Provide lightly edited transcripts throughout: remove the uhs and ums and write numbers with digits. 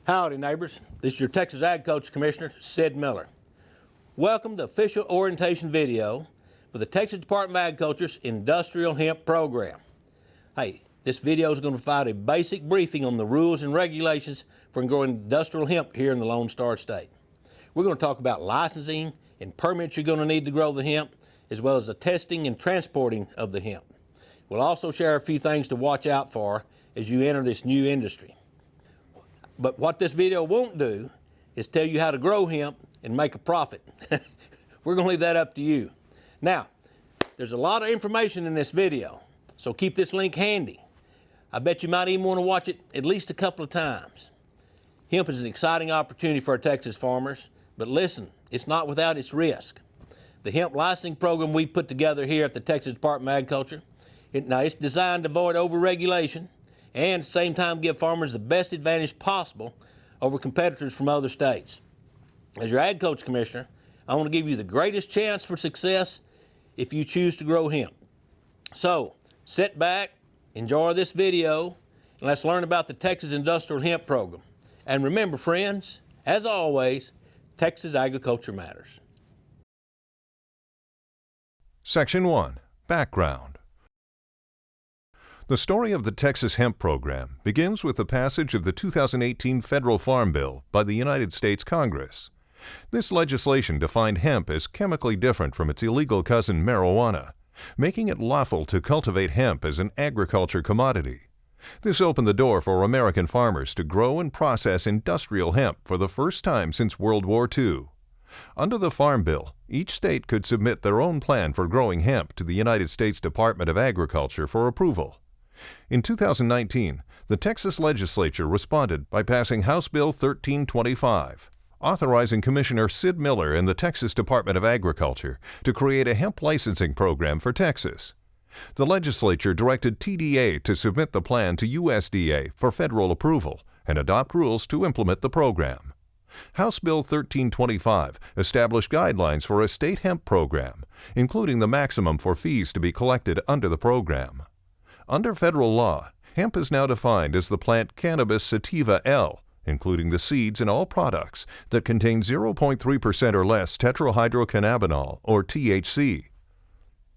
Howdy, neighbors. This is your Texas Agriculture Commissioner, Sid Miller. Welcome to the official orientation video for the Texas Department of Agriculture's Industrial Hemp Program. Hey, this video is going to provide a basic briefing on the rules and regulations for growing industrial hemp here in the Lone Star State. We're going to talk about licensing and permits you're going to need to grow the hemp, as well as the testing and transporting of the hemp. We'll also share a few things to watch out for as you enter this new industry. But what this video won't do is tell you how to grow hemp and make a profit. We're going to leave that up to you. Now, there's a lot of information in this video, so keep this link handy. I bet you might even want to watch it at least a couple of times. Hemp is an exciting opportunity for our Texas farmers, but listen, it's not without its risk. The hemp licensing program we put together here at the Texas Department of Agriculture, it's designed to avoid over-regulation and at the same time give farmers the best advantage possible over competitors from other states. As your Agriculture Commissioner, I want to give you the greatest chance for success if you choose to grow hemp. So, sit back, enjoy this video, and let's learn about the Texas Industrial Hemp Program. And remember, friends, as always, Texas agriculture matters. Section 1. Background. The story of the Texas Hemp Program begins with the passage of the 2018 Federal Farm Bill by the United States Congress. This legislation defined hemp as chemically different from its illegal cousin marijuana, making it lawful to cultivate hemp as an agriculture commodity. This opened the door for American farmers to grow and process industrial hemp for the first time since World War II. Under the Farm Bill, each state could submit their own plan for growing hemp to the United States Department of Agriculture for approval. In 2019, the Texas legislature responded by passing House Bill 1325, authorizing Commissioner Sid Miller and the Texas Department of Agriculture to create a hemp licensing program for Texas. The legislature directed TDA to submit the plan to USDA for federal approval and adopt rules to implement the program. House Bill 1325 established guidelines for a state hemp program, including the maximum for fees to be collected under the program. Under federal law, hemp is now defined as the plant Cannabis sativa L, including the seeds and all products that contain 0.3% or less tetrahydrocannabinol, or THC.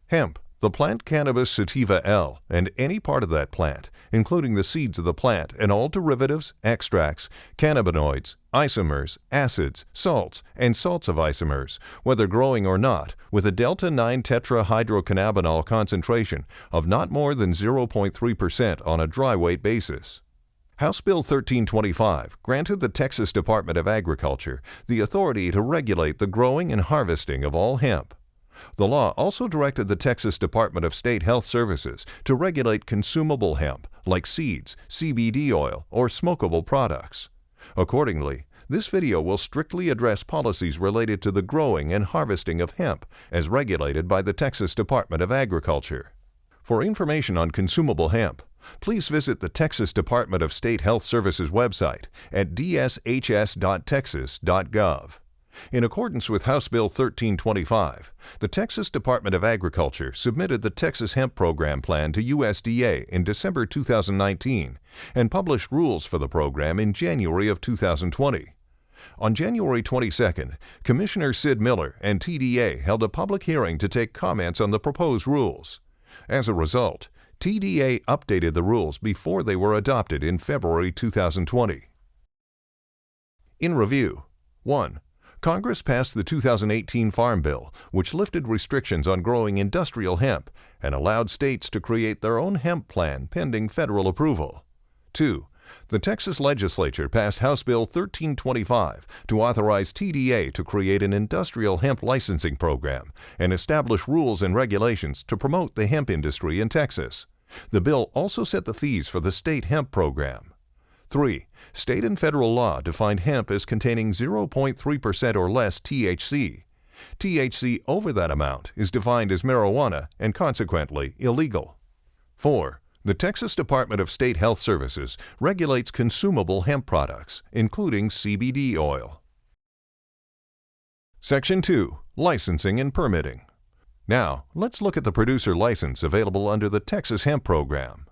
Hemp, the plant Cannabis sativa L, and any part of that plant, including the seeds of the plant and all derivatives, extracts, cannabinoids, isomers, acids, salts, and salts of isomers, whether growing or not, with a delta-9 tetrahydrocannabinol concentration of not more than 0.3% on a dry weight basis. House Bill 1325 granted the Texas Department of Agriculture the authority to regulate the growing and harvesting of all hemp. The law also directed the Texas Department of State Health Services to regulate consumable hemp, like seeds, CBD oil, or smokable products. Accordingly, this video will strictly address policies related to the growing and harvesting of hemp as regulated by the Texas Department of Agriculture. For information on consumable hemp, please visit the Texas Department of State Health Services website at dshs.texas.gov. In accordance with House Bill 1325, the Texas Department of Agriculture submitted the Texas Hemp Program Plan to USDA in December 2019 and published rules for the program in January of 2020. On January 22nd, Commissioner Sid Miller and TDA held a public hearing to take comments on the proposed rules. As a result, TDA updated the rules before they were adopted in February 2020. In review, 1. Congress passed the 2018 Farm Bill, which lifted restrictions on growing industrial hemp and allowed states to create their own hemp plan pending federal approval. 2. The Texas legislature passed House Bill 1325 to authorize TDA to create an industrial hemp licensing program and establish rules and regulations to promote the hemp industry in Texas. The bill also set the fees for the state hemp program. 3. State and federal law defined hemp as containing 0.3% or less THC. THC over that amount is defined as marijuana and consequently illegal. 4. The Texas Department of State Health Services regulates consumable hemp products, including CBD oil. Section 2. Licensing and Permitting. Now, let's look at the producer license available under the Texas Hemp Program.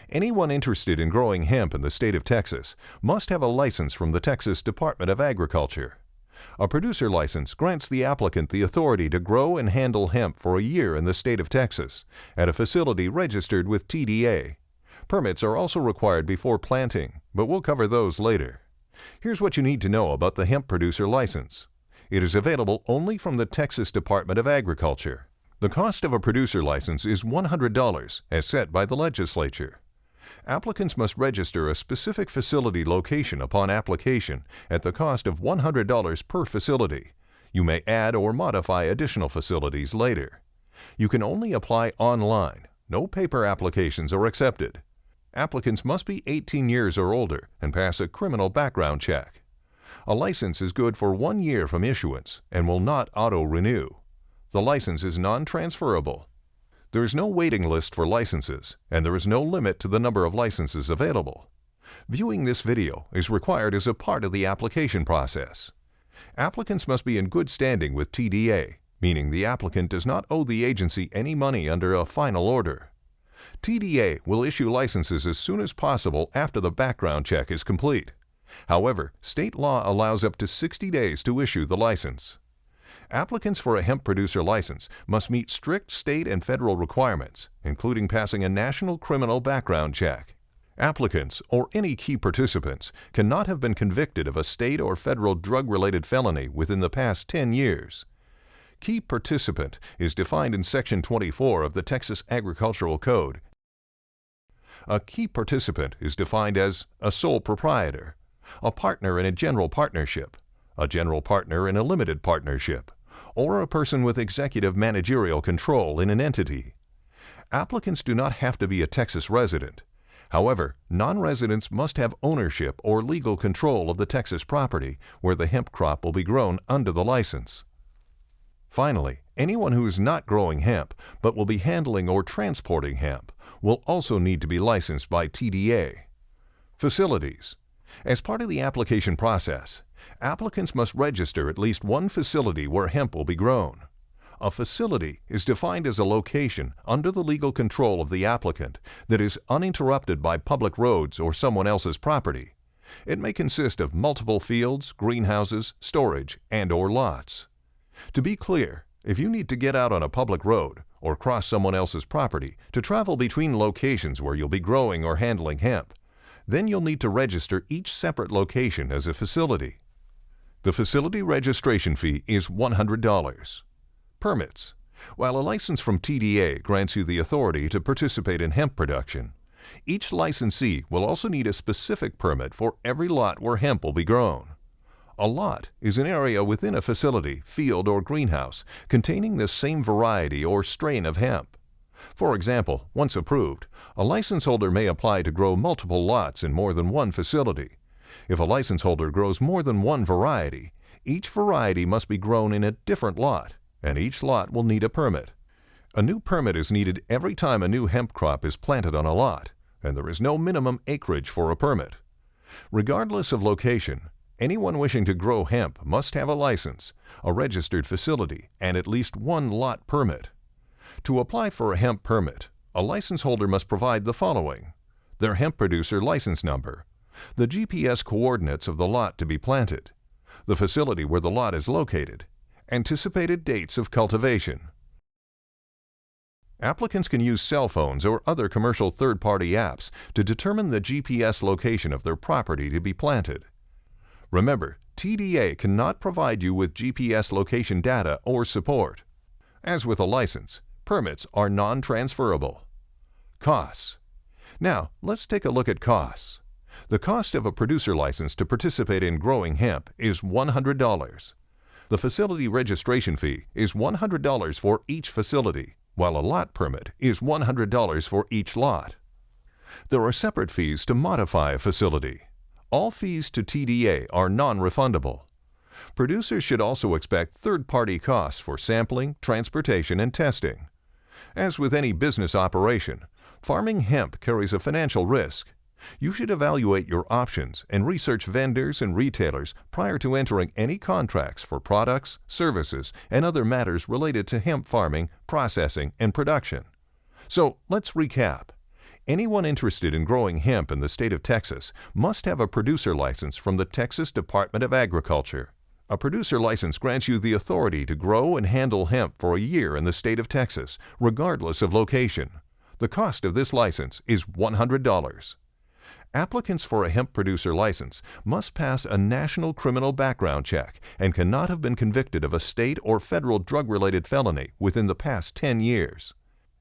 Anyone interested in growing hemp in the state of Texas must have a license from the Texas Department of Agriculture. A producer license grants the applicant the authority to grow and handle hemp for a year in the state of Texas at a facility registered with TDA. Permits are also required before planting, but we'll cover those later. Here's what you need to know about the hemp producer license. It is available only from the Texas Department of Agriculture. The cost of a producer license is $100, as set by the legislature. Applicants must register a specific facility location upon application at the cost of $100 per facility. You may add or modify additional facilities later. You can only apply online. No paper applications are accepted. Applicants must be 18 years or older and pass a criminal background check. A license is good for 1 year from issuance and will not auto-renew. The license is non-transferable. There is no waiting list for licenses, and there is no limit to the number of licenses available. Viewing this video is required as a part of the application process. Applicants must be in good standing with TDA, meaning the applicant does not owe the agency any money under a final order. TDA will issue licenses as soon as possible after the background check is complete. However, state law allows up to 60 days to issue the license. Applicants for a hemp producer license must meet strict state and federal requirements, including passing a national criminal background check. Applicants, or any key participants, cannot have been convicted of a state or federal drug-related felony within the past 10 years. Key participant is defined in Section 24 of the Texas Agricultural Code. A key participant is defined as a sole proprietor, a partner in a general partnership, a general partner in a limited partnership, or a person with executive managerial control in an entity. Applicants do not have to be a Texas resident. However, non-residents must have ownership or legal control of the Texas property where the hemp crop will be grown under the license. Finally, anyone who is not growing hemp but will be handling or transporting hemp will also need to be licensed by TDA. Facilities. As part of the application process, applicants must register at least one facility where hemp will be grown. A facility is defined as a location under the legal control of the applicant that is uninterrupted by public roads or someone else's property. It may consist of multiple fields, greenhouses, storage, and/or lots. To be clear, if you need to get out on a public road or cross someone else's property to travel between locations where you'll be growing or handling hemp, then you'll need to register each separate location as a facility. The facility registration fee is $100. Permits. While a license from TDA grants you the authority to participate in hemp production, each licensee will also need a specific permit for every lot where hemp will be grown. A lot is an area within a facility, field, or greenhouse containing the same variety or strain of hemp. For example, once approved, a license holder may apply to grow multiple lots in more than one facility. If a license holder grows more than one variety, each variety must be grown in a different lot, and each lot will need a permit. A new permit is needed every time a new hemp crop is planted on a lot, and there is no minimum acreage for a permit. Regardless of location, anyone wishing to grow hemp must have a license, a registered facility, and at least one lot permit. To apply for a hemp permit, a license holder must provide the following: their hemp producer license number, the GPS coordinates of the lot to be planted, the facility where the lot is located, anticipated dates of cultivation. Applicants can use cell phones or other commercial third-party apps to determine the GPS location of their property to be planted. Remember, TDA cannot provide you with GPS location data or support. As with a license, permits are non-transferable. Costs. Now, let's take a look at costs. The cost of a producer license to participate in growing hemp is $100. The facility registration fee is $100 for each facility, while a lot permit is $100 for each lot. There are separate fees to modify a facility. All fees to TDA are non-refundable. Producers should also expect third-party costs for sampling, transportation, and testing. As with any business operation, farming hemp carries a financial risk. You should evaluate your options and research vendors and retailers prior to entering any contracts for products, services, and other matters related to hemp farming, processing, and production. So let's recap. Anyone interested in growing hemp in the state of Texas must have a producer license from the Texas Department of Agriculture. A producer license grants you the authority to grow and handle hemp for a year in the state of Texas, regardless of location. The cost of this license is $100. Applicants for a hemp producer license must pass a national criminal background check and cannot have been convicted of a state or federal drug-related felony within the past 10 years.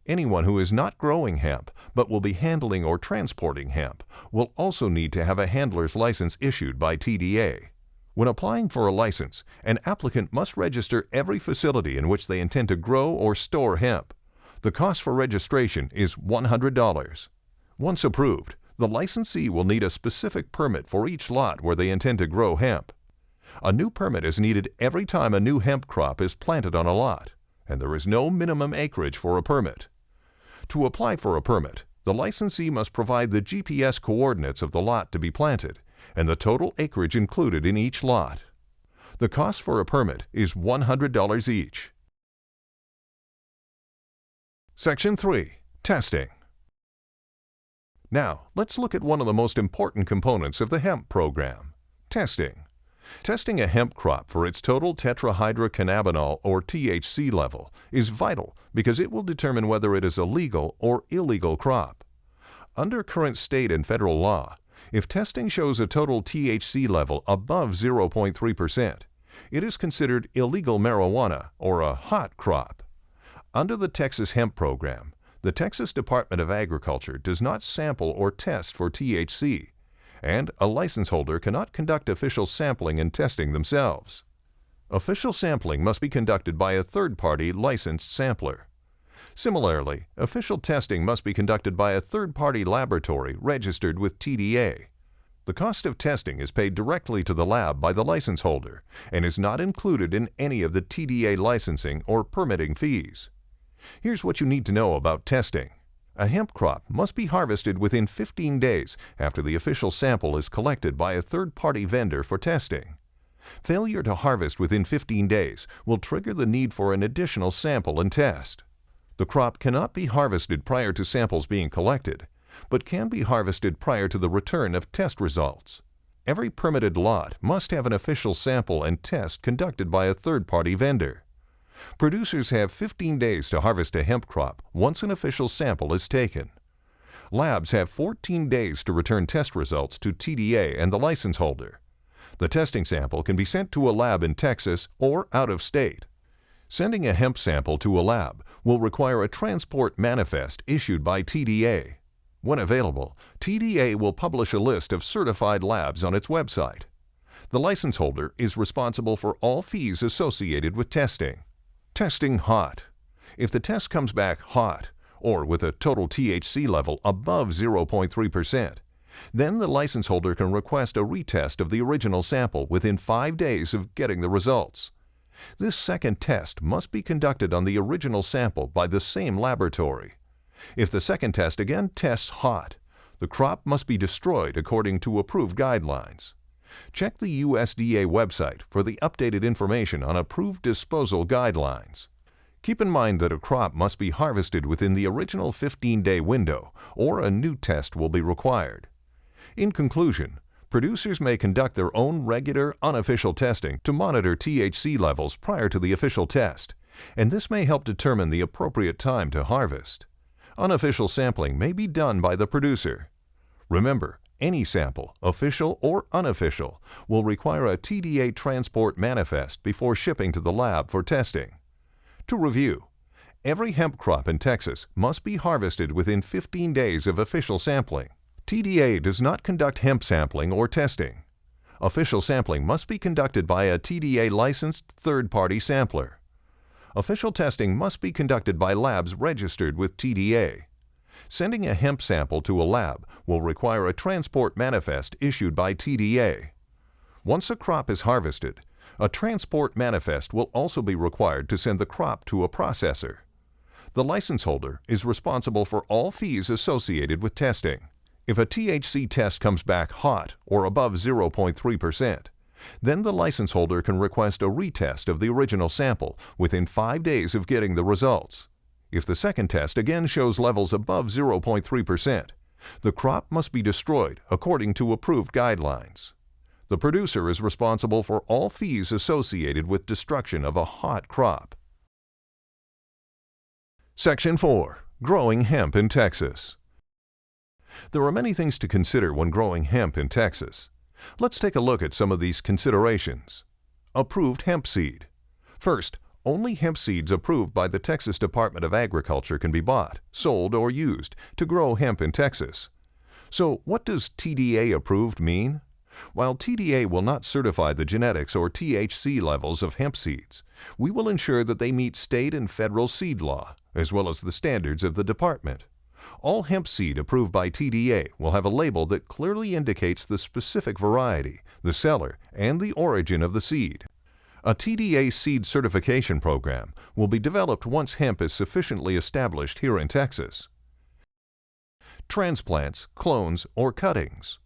Anyone who is not growing hemp but will be handling or transporting hemp will also need to have a handler's license issued by TDA. When applying for a license, an applicant must register every facility in which they intend to grow or store hemp. The cost for registration is $100. Once approved, the licensee will need a specific permit for each lot where they intend to grow hemp. A new permit is needed every time a new hemp crop is planted on a lot, and there is no minimum acreage for a permit. To apply for a permit, the licensee must provide the GPS coordinates of the lot to be planted and the total acreage included in each lot. The cost for a permit is $100 each. Section 3. Testing. Now, let's look at one of the most important components of the hemp program: testing. Testing a hemp crop for its total tetrahydrocannabinol or THC level is vital because it will determine whether it is a legal or illegal crop. Under current state and federal law, if testing shows a total THC level above 0.3%, it is considered illegal marijuana or a hot crop. Under the Texas Hemp Program, the Texas Department of Agriculture does not sample or test for THC, and a license holder cannot conduct official sampling and testing themselves. Official sampling must be conducted by a third-party licensed sampler. Similarly, official testing must be conducted by a third-party laboratory registered with TDA. The cost of testing is paid directly to the lab by the license holder and is not included in any of the TDA licensing or permitting fees. Here's what you need to know about testing. A hemp crop must be harvested within 15 days after the official sample is collected by a third-party vendor for testing. Failure to harvest within 15 days will trigger the need for an additional sample and test. The crop cannot be harvested prior to samples being collected, but can be harvested prior to the return of test results. Every permitted lot must have an official sample and test conducted by a third-party vendor. Producers have 15 days to harvest a hemp crop once an official sample is taken. Labs have 14 days to return test results to TDA and the license holder. The testing sample can be sent to a lab in Texas or out of state. Sending a hemp sample to a lab will require a transport manifest issued by TDA. When available, TDA will publish a list of certified labs on its website. The license holder is responsible for all fees associated with testing. Testing hot. If the test comes back hot, or with a total THC level above 0.3%, then the license holder can request a retest of the original sample within 5 days of getting the results. This second test must be conducted on the original sample by the same laboratory. If the second test again tests hot, the crop must be destroyed according to approved guidelines. Check the USDA website for the updated information on approved disposal guidelines. Keep in mind that a crop must be harvested within the original 15-day window, or a new test will be required. In conclusion, producers may conduct their own regular, unofficial testing to monitor THC levels prior to the official test, and this may help determine the appropriate time to harvest. Unofficial sampling may be done by the producer. Remember, any sample, official or unofficial, will require a TDA transport manifest before shipping to the lab for testing. To review, every hemp crop in Texas must be harvested within 15 days of official sampling. TDA does not conduct hemp sampling or testing. Official sampling must be conducted by a TDA-licensed third-party sampler. Official testing must be conducted by labs registered with TDA. Sending a hemp sample to a lab will require a transport manifest issued by TDA. Once a crop is harvested, a transport manifest will also be required to send the crop to a processor. The license holder is responsible for all fees associated with testing. If a THC test comes back hot or above 0.3%, then the license holder can request a retest of the original sample within 5 days of getting the results. If the second test again shows levels above 0.3%, the crop must be destroyed according to approved guidelines. The producer is responsible for all fees associated with destruction of a hot crop. Section 4. Growing hemp in Texas. There are many things to consider when growing hemp in Texas. Let's take a look at some of these considerations. Approved hemp seed. First, only hemp seeds approved by the Texas Department of Agriculture can be bought, sold, or used to grow hemp in Texas. So, what does TDA approved mean? While TDA will not certify the genetics or THC levels of hemp seeds, we will ensure that they meet state and federal seed law, as well as the standards of the department. All hemp seed approved by TDA will have a label that clearly indicates the specific variety, the seller, and the origin of the seed. A TDA seed certification program will be developed once hemp is sufficiently established here in Texas. Transplants, clones, or cuttings.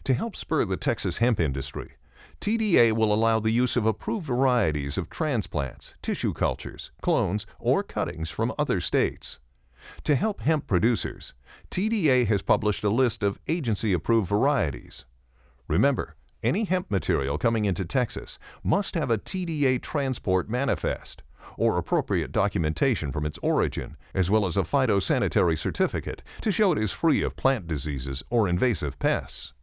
To help spur the Texas hemp industry, TDA will allow the use of approved varieties of transplants, tissue cultures, clones, or cuttings from other states. To help hemp producers, TDA has published a list of agency-approved varieties. Remember, any hemp material coming into Texas must have a TDA transport manifest, or appropriate documentation from its origin, as well as a phytosanitary certificate to show it is free of plant diseases or invasive pests.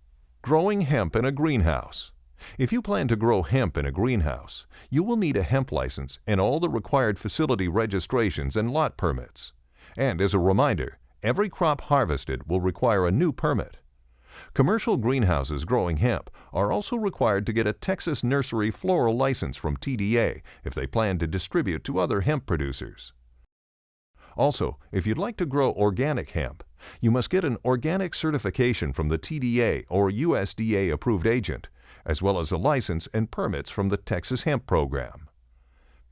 Growing hemp in a greenhouse. If you plan to grow hemp in a greenhouse, you will need a hemp license and all the required facility registrations and lot permits. And as a reminder, every crop harvested will require a new permit. Commercial greenhouses growing hemp are also required to get a Texas nursery floral license from TDA if they plan to distribute to other hemp producers. Also, if you'd like to grow organic hemp, you must get an organic certification from the TDA or USDA approved agent, as well as a license and permits from the Texas Hemp Program.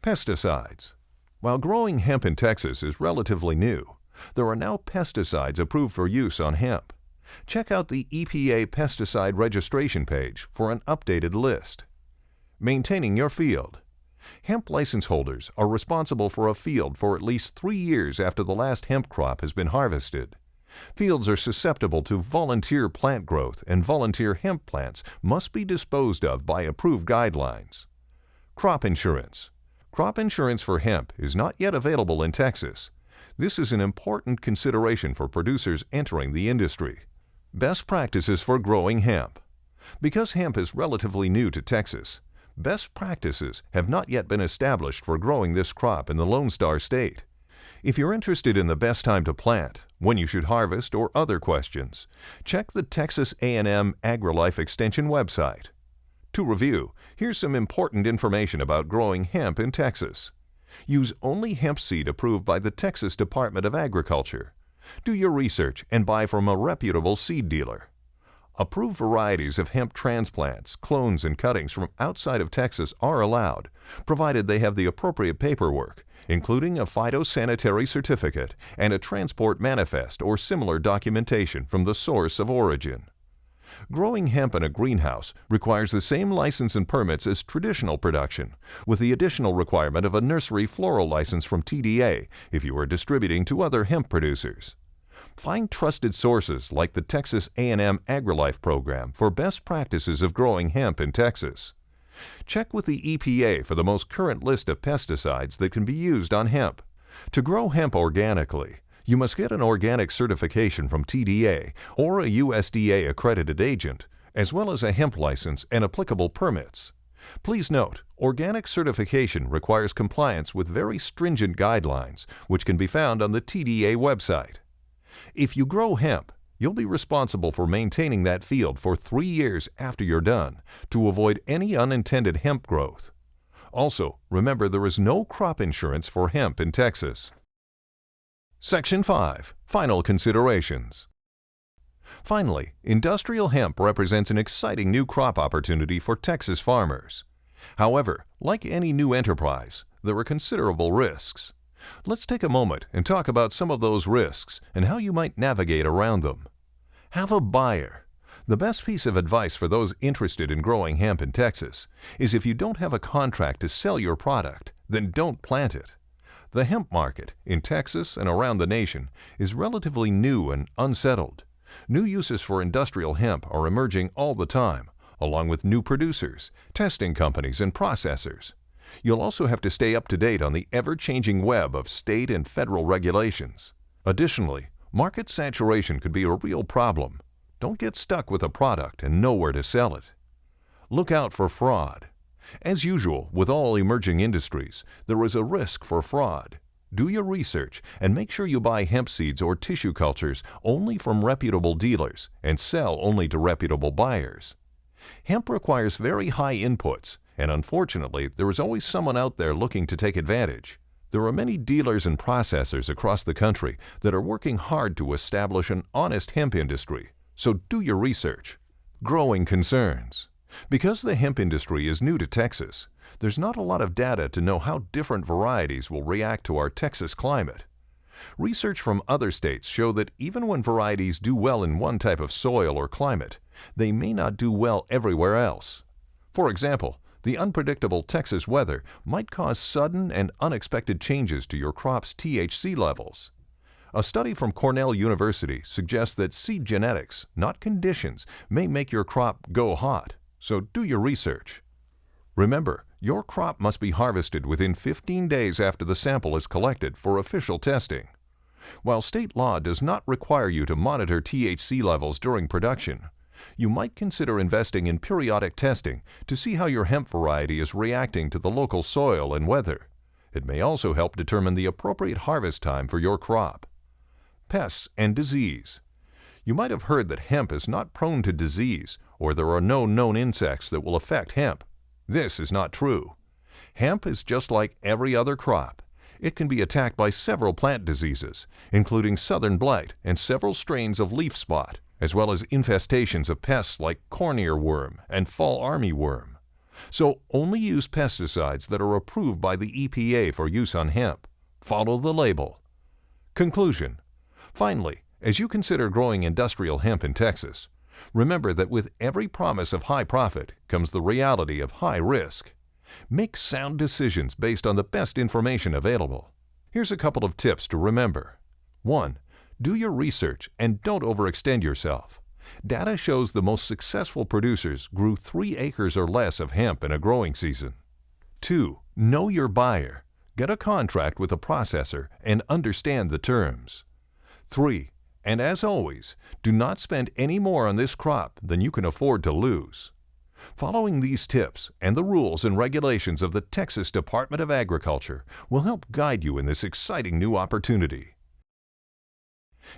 Pesticides. While growing hemp in Texas is relatively new, there are now pesticides approved for use on hemp. Check out the EPA pesticide registration page for an updated list. Maintaining your field. Hemp license holders are responsible for a field for at least 3 years after the last hemp crop has been harvested. Fields are susceptible to volunteer plant growth, and volunteer hemp plants must be disposed of by approved guidelines. Crop insurance. Crop insurance for hemp is not yet available in Texas. This is an important consideration for producers entering the industry. Best practices for growing hemp. Because hemp is relatively new to Texas, best practices have not yet been established for growing this crop in the Lone Star State. If you're interested in the best time to plant, when you should harvest, or other questions, check the Texas A&M AgriLife Extension website. To review, here's some important information about growing hemp in Texas. Use only hemp seed approved by the Texas Department of Agriculture. Do your research and buy from a reputable seed dealer. Approved varieties of hemp transplants, clones, and cuttings from outside of Texas are allowed, provided they have the appropriate paperwork, including a phytosanitary certificate and a transport manifest or similar documentation from the source of origin. Growing hemp in a greenhouse requires the same license and permits as traditional production, with the additional requirement of a nursery floral license from TDA if you are distributing to other hemp producers. Find trusted sources like the Texas A&M AgriLife program for best practices of growing hemp in Texas. Check with the EPA for the most current list of pesticides that can be used on hemp. To grow hemp organically, you must get an organic certification from TDA or a USDA accredited agent, as well as a hemp license and applicable permits. Please note, organic certification requires compliance with very stringent guidelines, which can be found on the TDA website. If you grow hemp, you'll be responsible for maintaining that field for 3 years after you're done to avoid any unintended hemp growth. Also, remember there is no crop insurance for hemp in Texas. Section 5. Final considerations. Finally, industrial hemp represents an exciting new crop opportunity for Texas farmers. However, like any new enterprise, there are considerable risks. Let's take a moment and talk about some of those risks and how you might navigate around them. Have a buyer. The best piece of advice for those interested in growing hemp in Texas is if you don't have a contract to sell your product, then don't plant it. The hemp market in Texas and around the nation is relatively new and unsettled. New uses for industrial hemp are emerging all the time, along with new producers, testing companies, and processors. You'll also have to stay up to date on the ever-changing web of state and federal regulations. Additionally, market saturation could be a real problem. Don't get stuck with a product and know where to sell it. Look out for fraud. As usual with all emerging industries, there is a risk for fraud. Do your research and make sure you buy hemp seeds or tissue cultures only from reputable dealers and sell only to reputable buyers. Hemp requires very high inputs, and unfortunately, there is always someone out there looking to take advantage. There are many dealers and processors across the country that are working hard to establish an honest hemp industry, so do your research. Growing concerns. Because the hemp industry is new to Texas, there's not a lot of data to know how different varieties will react to our Texas climate. Research from other states show that even when varieties do well in one type of soil or climate, they may not do well everywhere else. For example, the unpredictable Texas weather might cause sudden and unexpected changes to your crop's THC levels. A study from Cornell University suggests that seed genetics, not conditions, may make your crop go hot, so do your research. Remember, your crop must be harvested within 15 days after the sample is collected for official testing. While state law does not require you to monitor THC levels during production, you might consider investing in periodic testing to see how your hemp variety is reacting to the local soil and weather. It may also help determine the appropriate harvest time for your crop. Pests and disease. You might have heard that hemp is not prone to disease, or there are no known insects that will affect hemp. This is not true. Hemp is just like every other crop. It can be attacked by several plant diseases, including southern blight and several strains of leaf spot, as well as infestations of pests like corn earworm and fall armyworm. So only use pesticides that are approved by the EPA for use on hemp. Follow the label. Conclusion. Finally, as you consider growing industrial hemp in Texas, remember that with every promise of high profit comes the reality of high risk. Make sound decisions based on the best information available. Here's a couple of tips to remember. 1. Do your research and don't overextend yourself. Data shows the most successful producers grew 3 acres or less of hemp in a growing season. 2. Know your buyer. Get a contract with a processor and understand the terms. 3. And as always, do not spend any more on this crop than you can afford to lose. Following these tips and the rules and regulations of the Texas Department of Agriculture will help guide you in this exciting new opportunity.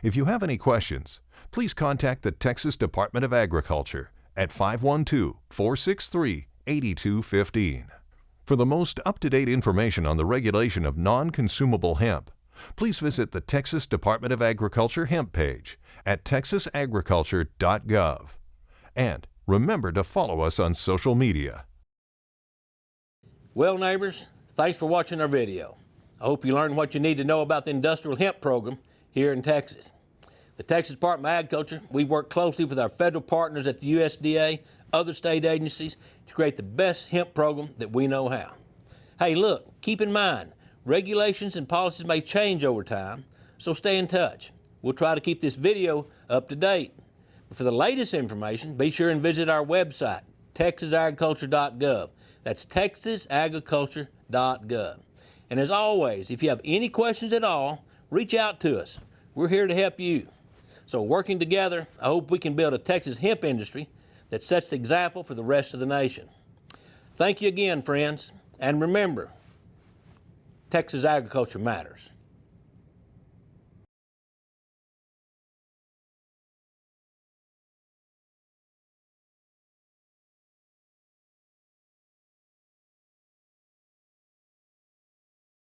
If you have any questions, please contact the Texas Department of Agriculture at 512-463-8215. For the most up-to-date information on the regulation of non-consumable hemp, please visit the Texas Department of Agriculture hemp page at texasagriculture.gov. And remember to follow us on social media. Well, neighbors, thanks for watching our video. I hope you learned what you need to know about the industrial hemp program here in Texas. The Texas Department of Agriculture, we work closely with our federal partners at the USDA, other state agencies, to create the best hemp program that we know how. Hey, look, keep in mind, regulations and policies may change over time, so stay in touch. We'll try to keep this video up to date. But for the latest information, be sure and visit our website, texasagriculture.gov. That's texasagriculture.gov. And as always, if you have any questions at all, reach out to us. We're here to help you. So working together, I hope we can build a Texas hemp industry that sets the example for the rest of the nation. Thank you again, friends. And remember, Texas agriculture matters.